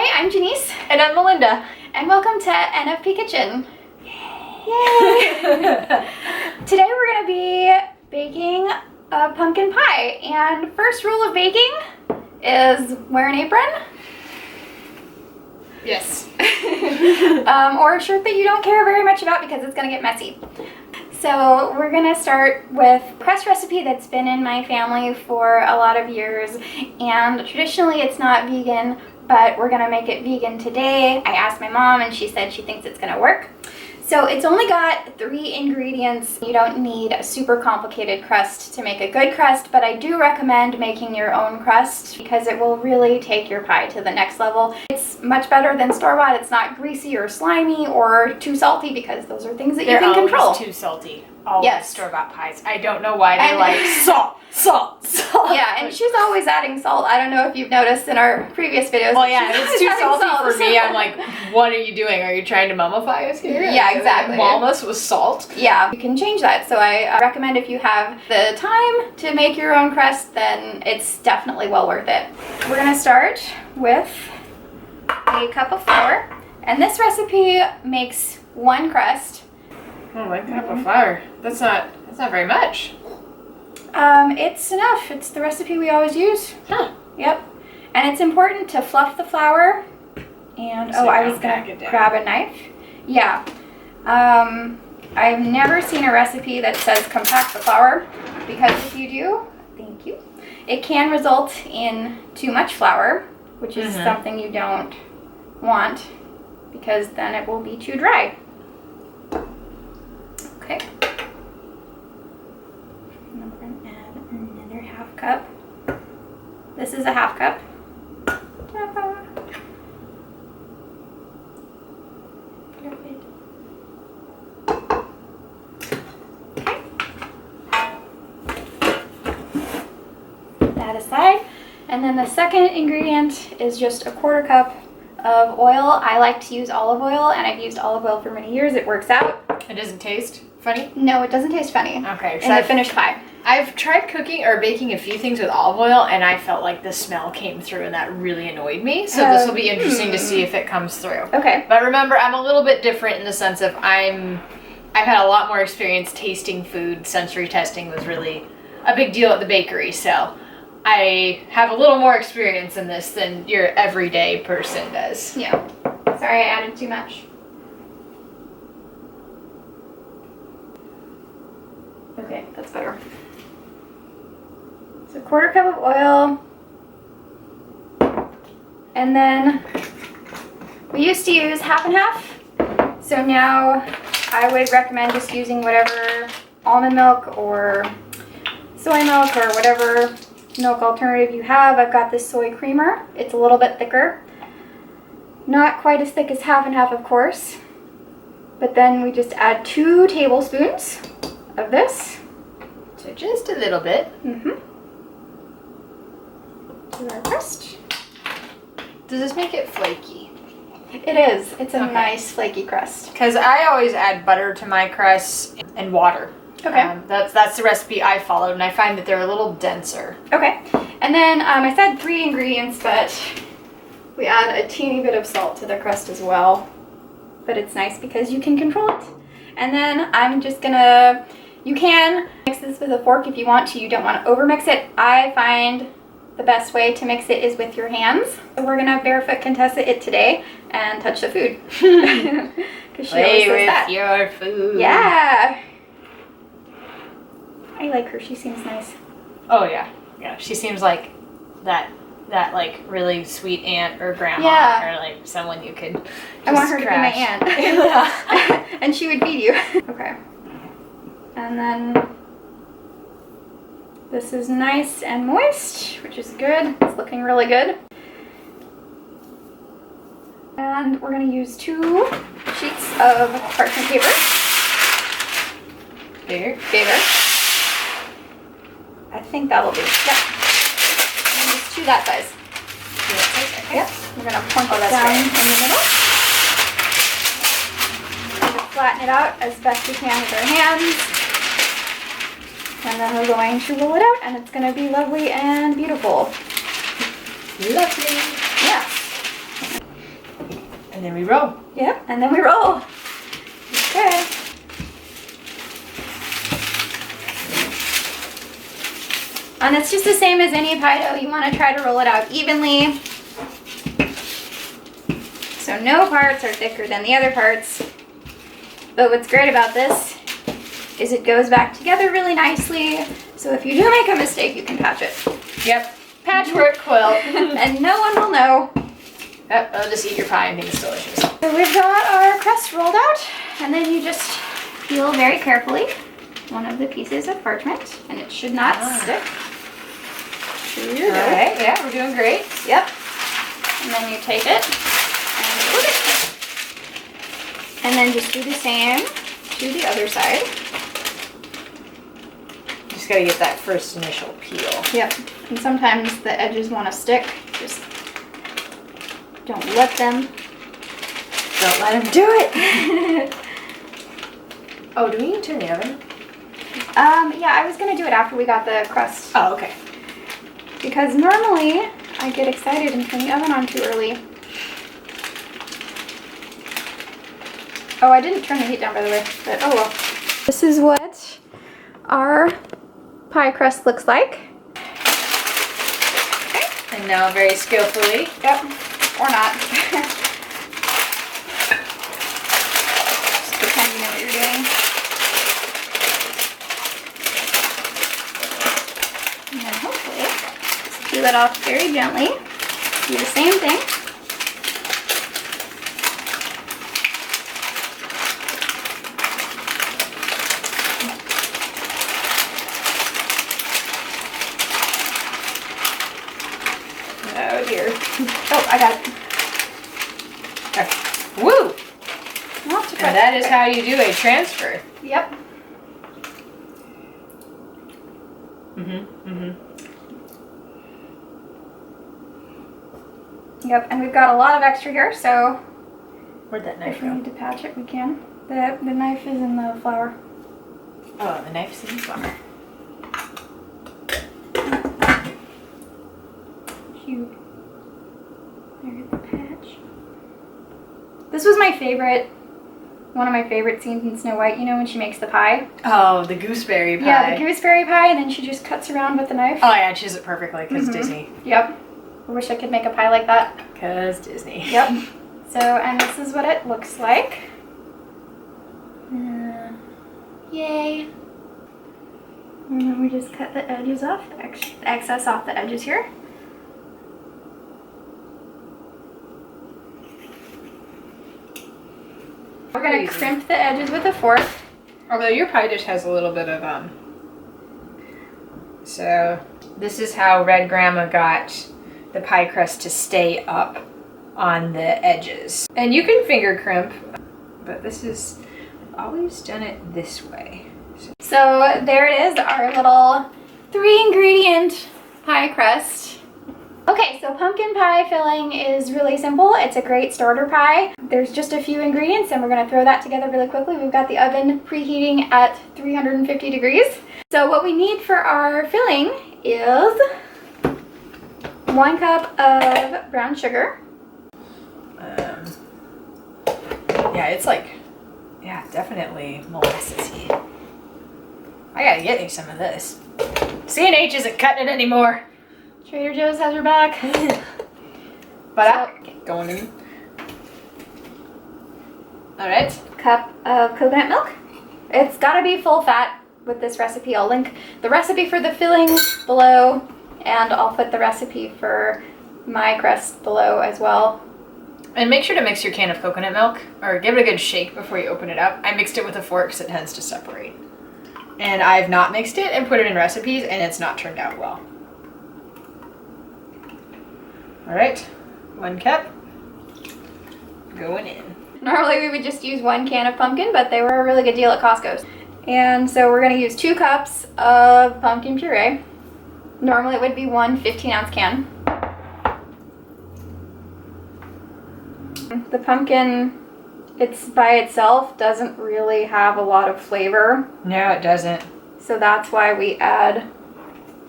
Hi, I'm Janice. And I'm Melinda. And welcome to NFP Kitchen. Yay! Today we're going to be baking a pumpkin pie. And first rule of baking is wear an apron. Yes. Or a shirt that you don't care very much about because it's going to get messy. So we're going to start with a crust recipe that's been in my family for a lot of years, and traditionally it's not vegan, but we're going to make it vegan today. I asked my mom and she said she thinks it's going to work. So it's only got 3 ingredients. You don't need a super complicated crust to make a good crust, but I do recommend making your own crust because it will really take your pie to the next level. It's much better than store-bought. It's not greasy or slimy or too salty because those are things that you can control. They're always too salty. All yes. Store-bought pies. I don't know why they're like salt. Yeah, and she's always adding salt. I don't know if you've noticed in our previous videos. Well, yeah, if it's too salty for me, I'm like, what are you doing? Are you trying to mummify us here? Yeah, exactly. Maul us with salt? Yeah, you can change that. So I recommend if you have the time to make your own crust, then it's definitely well worth it. We're going to start with a cup of flour. And this recipe makes 1 crust. Oh, 1 cup of flour. That's not very much. It's enough. It's the recipe we always use. Huh. Yep. And it's important to fluff the flour. And, so I was going to grab a knife. Yeah. I've never seen a recipe that says compact the flour, because if you do, thank you, it can result in too much flour, which is something you don't want, because then it will be too dry. Okay. And I'm going to add another ½ cup. This is a ½ cup. Ta-da. Perfect. Okay. Put that aside. And then the second ingredient is just a ½ cup of oil. I like to use olive oil, and I've used olive oil for many years. It works out. It doesn't taste funny? No, it doesn't taste funny. Okay. In the finished pie. I've tried cooking or baking a few things with olive oil, and I felt like the smell came through, and that really annoyed me. So this will be interesting to see if it comes through. Okay. But remember, I'm a little bit different in the sense of I've had a lot more experience tasting food. Sensory testing was really a big deal at the bakery, so I have a little more experience in this than your everyday person does. Yeah. Sorry, I added too much. Okay, that's better. So ½ cup of oil. And then we used to use half and half. So now I would recommend just using whatever almond milk or soy milk or whatever milk alternative you have. I've got this soy creamer. It's a little bit thicker. Not quite as thick as half and half, of course. But then we just add 2 tablespoons of this. So just a little bit. To our crust. Does this make it flaky? It is. It's a nice flaky crust. Because I always add butter to my crusts and water. Okay. That's the recipe I followed, and I find that they're a little denser. Okay. And then I said 3 ingredients, but we add a teeny bit of salt to the crust as well. But it's nice because you can control it. And then I'm just gonna, you can mix this with a fork if you want to. You don't want to overmix it. I find the best way to mix it is with your hands. So we're gonna barefoot contest it today and touch the food. Because she always says that. Your food. Yeah. I like her. She seems nice. Oh yeah, yeah. She seems like that like really sweet aunt or grandma, or like someone you could. I want her to be my aunt. And she would feed you. Okay. And then this is nice and moist, which is good. It's looking really good. And we're going to use 2 sheets of parchment paper. Bigger. I think that'll do. Yep. And just 2 that size. Okay. Yep. We're going to plunk it down in the middle. And just flatten it out as best we can with our hands. And then we're going to roll it out, and it's going to be lovely and beautiful. Lovely. Yeah. And then we roll. Yep, and then we roll. Okay. And it's just the same as any pie dough. You want to try to roll it out evenly. So no parts are thicker than the other parts. But what's great about this is it goes back together really nicely. So if you do make a mistake, you can patch it. Yep. Patchwork quilt. And no one will know. Yep, I'll just eat your pie and think it's delicious. So we've got our crust rolled out, and then you just peel very carefully one of the pieces of parchment, and it should not stick. Alright, yeah, we're doing great. Yep. And then you take it and flip it. And then just do the same to the other side. Just gotta get that first initial peel. Yep. And sometimes the edges want to stick. Just don't let them. Don't let him do it. Oh, do we need to turn the oven? Yeah, I was gonna do it after we got the crust. Oh, okay. Because normally I get excited and turn the oven on too early. Oh, I didn't turn the heat down, by the way, but oh well. This is what our pie crust looks like. Okay. And now very skillfully. Yep. Or not. Just pretend you know what you're doing. And then hopefully, just peel it off very gently. Do the same thing. Oh dear. Oh, I got it. Okay. Woo! And that is how you do a transfer. Yep. Yep, and we've got a lot of extra here, so Where'd that knife if we go? need to patch it, we can. The knife is in the flour. Oh, the knife's in the flour. Cute. There's the patch. This was my favorite, one of my favorite scenes in Snow White. You know when she makes the pie? Oh, the gooseberry pie. Yeah, the gooseberry pie, and then she just cuts around with the knife. Oh yeah, she does it perfectly because Disney. Yep. I wish I could make a pie like that. Because Disney. Yep. So, and this is what it looks like. Yay. And then we just cut the edges off, the excess off the edges here. We're going to crimp the edges with a fork. Although your pie dish has a little bit of, So, this is how Red Grandma got the pie crust to stay up on the edges. And you can finger crimp, but this is, I've always done it this way. So there it is, our little 3-ingredient pie crust. Okay, so pumpkin pie filling is really simple. It's a great starter pie. There's just a few ingredients and we're gonna throw that together really quickly. We've got the oven preheating at 350 degrees. So what we need for our filling is 1 cup of brown sugar. Yeah, it's like, yeah, definitely molassesy. I gotta get you some of this. C&H isn't cutting it anymore. Trader Joe's has your back. But going in. Alright. Cup of coconut milk. It's gotta be full fat with this recipe. I'll link the recipe for the filling below, and I'll put the recipe for my crust below as well. And make sure to mix your can of coconut milk, or give it a good shake before you open it up. I mixed it with a fork because it tends to separate. And I've not mixed it and put it in recipes, and it's not turned out well. Alright, 1 cup going in. Normally we would just use 1 can of pumpkin, but they were a really good deal at Costco's. And so we're gonna use 2 cups of pumpkin puree. Normally it would be 1 15-ounce can. The pumpkin, it's by itself doesn't really have a lot of flavor. No, it doesn't. So that's why we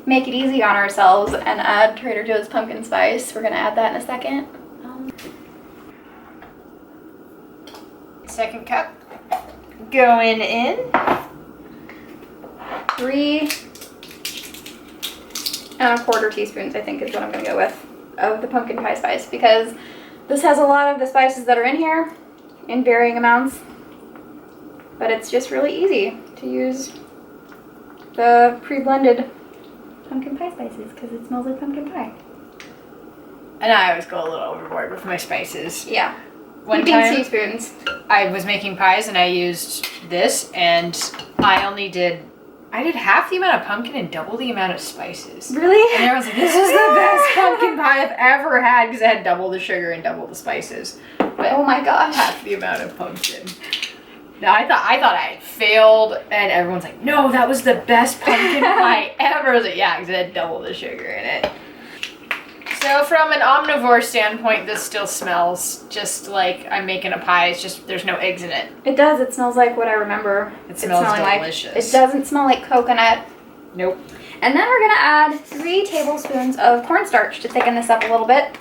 make it easy on ourselves and add Trader Joe's pumpkin spice. We're gonna add that in a second. Second cup going in. 3¼ teaspoons, I think, is what I'm gonna go with, of the pumpkin pie spice, because this has a lot of the spices that are in here in varying amounts, but it's just really easy to use the pre-blended pumpkin pie spices because it smells like pumpkin pie. And I always go a little overboard with my spices. Yeah. One Heaping time teaspoons. I was making pies and I used this, and I did half the amount of pumpkin and double the amount of spices. Really? And everyone's like, this is the best pumpkin pie I've ever had because it had double the sugar and double the spices. But Oh my gosh. half the amount of pumpkin. No, I thought I had failed, and everyone's like, no, that was the best pumpkin pie ever. I was like, yeah, because it had double the sugar in it. So from an omnivore standpoint, this still smells just like I'm making a pie. It's just there's no eggs in it. It does. It smells like what I remember. It smells smelling delicious. Like. It doesn't smell like coconut. Nope. And then we're gonna add 3 tablespoons of cornstarch to thicken this up a little bit.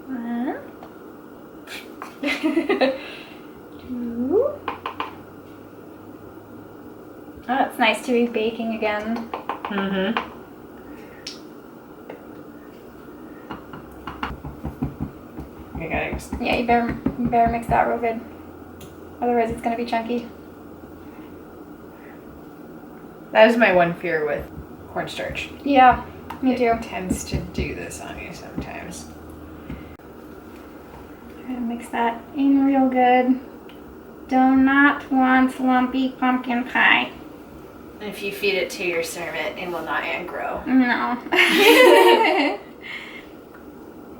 1, 2. Oh, it's nice to be baking again. Mm-hmm. Yeah, you better mix that real good. Otherwise it's gonna be chunky. That is my one fear with cornstarch. Yeah, me too. It tends to do this on you sometimes. Try to mix that in real good. Do not want lumpy pumpkin pie. And if you feed it to your servant, it will not grow. No.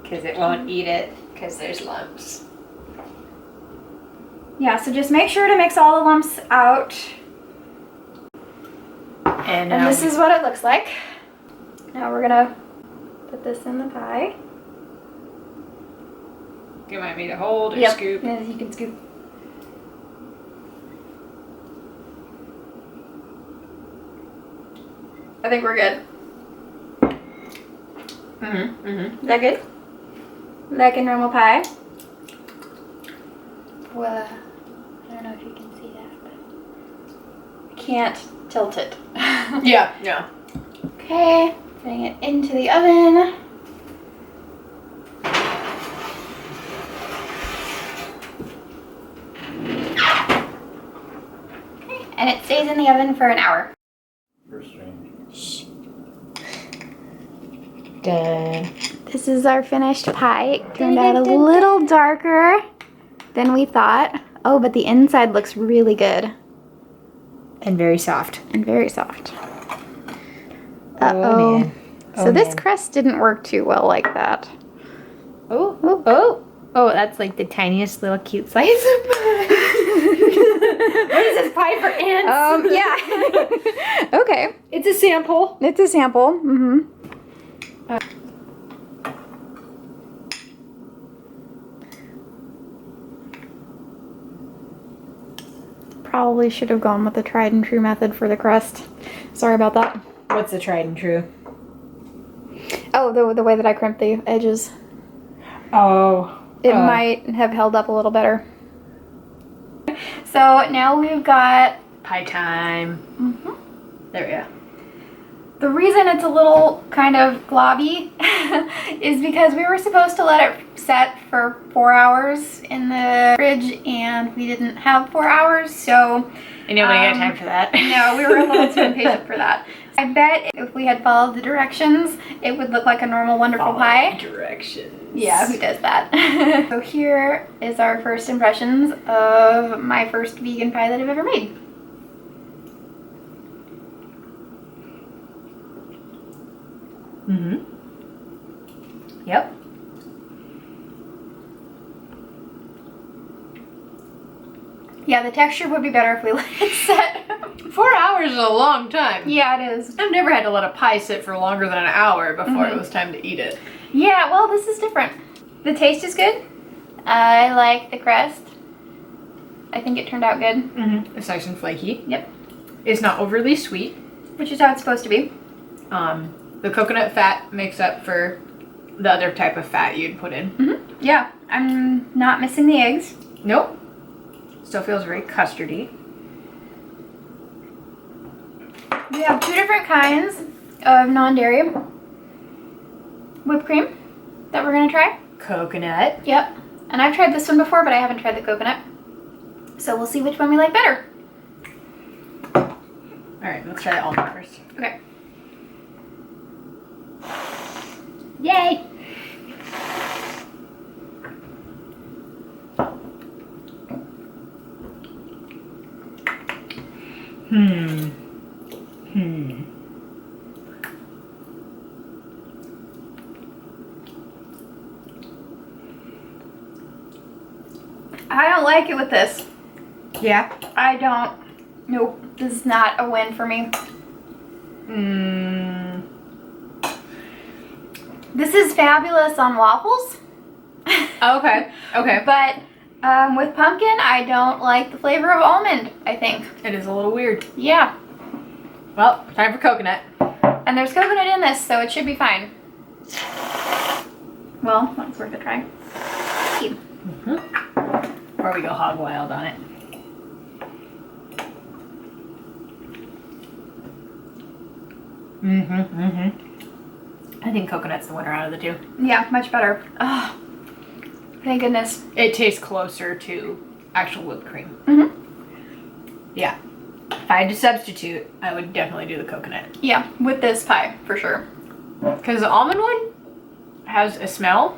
Because it won't eat it because there's lumps. Yeah, so just make sure to mix all the lumps out. And this is what it looks like. Now we're gonna put this in the pie. Do you want me to hold or Yep. scoop? Yeah, you can scoop. I think we're good. Mm-hmm. Mm-hmm. Is that good? Like a normal pie? Well, I don't know if you can see that, but I can't tilt it. Yeah. Yeah. Okay, putting it into the oven. Okay, and it stays in the oven for an hour. This is our finished pie. It turned out a little darker than we thought. Oh, but the inside looks really good. And very soft. And very soft. Oh, man. So this crust didn't work too well like that. Oh, oh, oh. Oh, that's like the tiniest little cute slice of pie. What is this, pie for ants? Yeah. Okay. It's a sample. It's a sample. Mm-hmm. Probably should have gone with the tried and true method for the crust. Sorry about that. What's the tried and true? Oh, the way that I crimped the edges. Oh. It might have held up a little better. So now we've got pie time. Mm-hmm. There we go. The reason it's a little kind of globby is because we were supposed to let it set for 4 hours in the fridge, and we didn't have 4 hours, so... And nobody had time for that. No, we were a little too impatient for that. I bet if we had followed the directions, it would look like a normal, wonderful pie. Directions. Yeah, who does that? So here is our first impressions of my first vegan pie that I've ever made. Mm-hmm. Yep. Yeah, the texture would be better if we let it set. 4 hours is a long time. Yeah, it is. I've never had to let a pie sit for longer than an hour before it was time to eat it. Yeah, well, this is different. The taste is good. I like the crust. I think it turned out good. Mm-hmm. It's nice and flaky. Yep. It's not overly sweet. Which is how it's supposed to be. The coconut fat makes up for the other type of fat you'd put in. Mm-hmm. Yeah, I'm not missing the eggs. Nope. Still feels very custardy. We have 2 different kinds of non-dairy whipped cream that we're gonna try. Coconut. Yep. And I've tried this one before, but I haven't tried the coconut. So we'll see which one we like better. All right, let's try the almond first. Okay. Yay! I don't like it with this. Yeah. I don't. Nope. This is not a win for me. This is fabulous on waffles. Okay. Okay. But with pumpkin, I don't like the flavor of almond, I think. It is a little weird. Yeah. Well, time for coconut. And there's coconut in this, so it should be fine. Well, that's worth a try. Before we go hog wild on it. I think coconut's the winner out of the two. Yeah, much better. Oh, thank goodness. It tastes closer to actual whipped cream. Yeah. If I had to substitute, I would definitely do the coconut. Yeah, with this pie, for sure. Because the almond one has a smell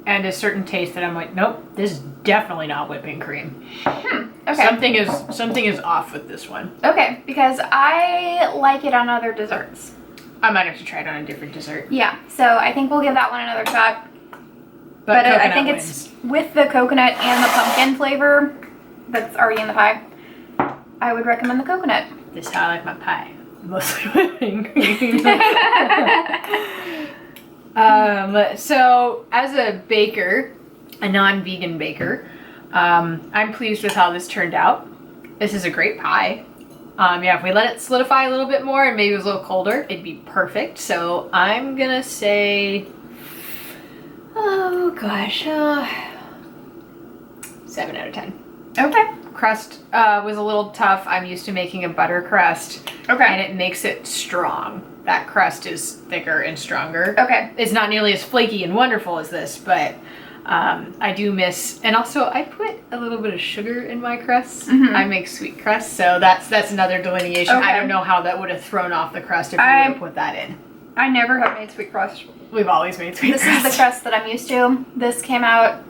and a certain taste that I'm like, nope, this is definitely not whipping cream. Okay. Something is off with this one. Okay, because I like it on other desserts. I might have to try it on a different dessert. Yeah, so I think we'll give that one another shot. But I think it's with the coconut and the pumpkin flavor that's already in the pie. I would recommend the coconut. This is how I like my pie. Mostly whipping cream. So as a baker, a non-vegan baker, I'm pleased with how this turned out. This is a great pie. Yeah, if we let it solidify a little bit more and maybe it was a little colder, it'd be perfect. So I'm gonna say, oh gosh, 7 out of 10. Okay. Crust was a little tough. I'm used to making a butter crust. Okay. And it makes it strong. That crust is thicker and stronger. Okay. It's not nearly as flaky and wonderful as this, but I do miss, and also I put a little bit of sugar in my crusts. I make sweet crust, so that's another delineation. Okay. I don't know how that would have thrown off the crust if we would have put that in. I never have made sweet crust. We've always made sweet This crust. is the crust that I'm used to. This came out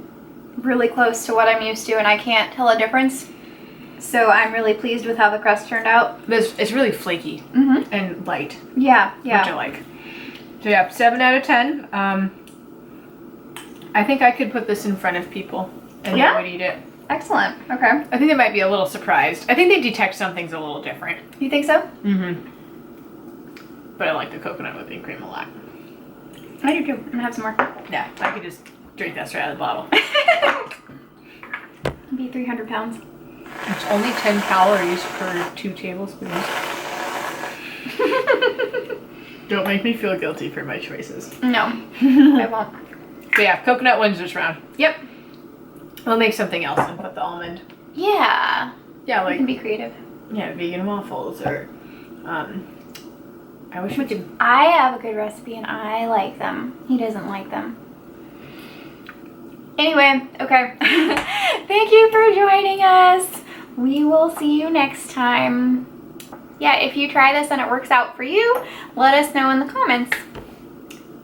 really close to what I'm used to, and I can't tell a difference. So I'm really pleased with how the crust turned out. It's really flaky and light. Yeah, yeah. Which I like. So yeah, 7 out of 10. I think I could put this in front of people and they would eat it. Excellent. Okay. I think they might be a little surprised. I think they detect something's a little different. You think so? But I like the coconut whipping cream a lot. I do too. I'm gonna have some more. Yeah, I could just drink that straight out of the bottle. It'd be 300 pounds. It's only 10 calories per 2 tablespoons. Don't make me feel guilty for my choices. No, I won't. But yeah, coconut wins this round. Yep. We'll make something else and put the almond. Yeah. Yeah, We like can be creative. yeah, vegan waffles or I wish we could. I have a good recipe and I like them. He doesn't like them. Anyway, okay. Thank you for joining us. We will see you next time. Yeah, if you try this and it works out for you, let us know in the comments.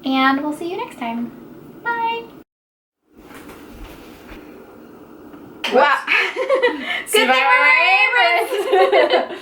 And we'll see you next time. Bye. Wow. Good thing we're neighbors.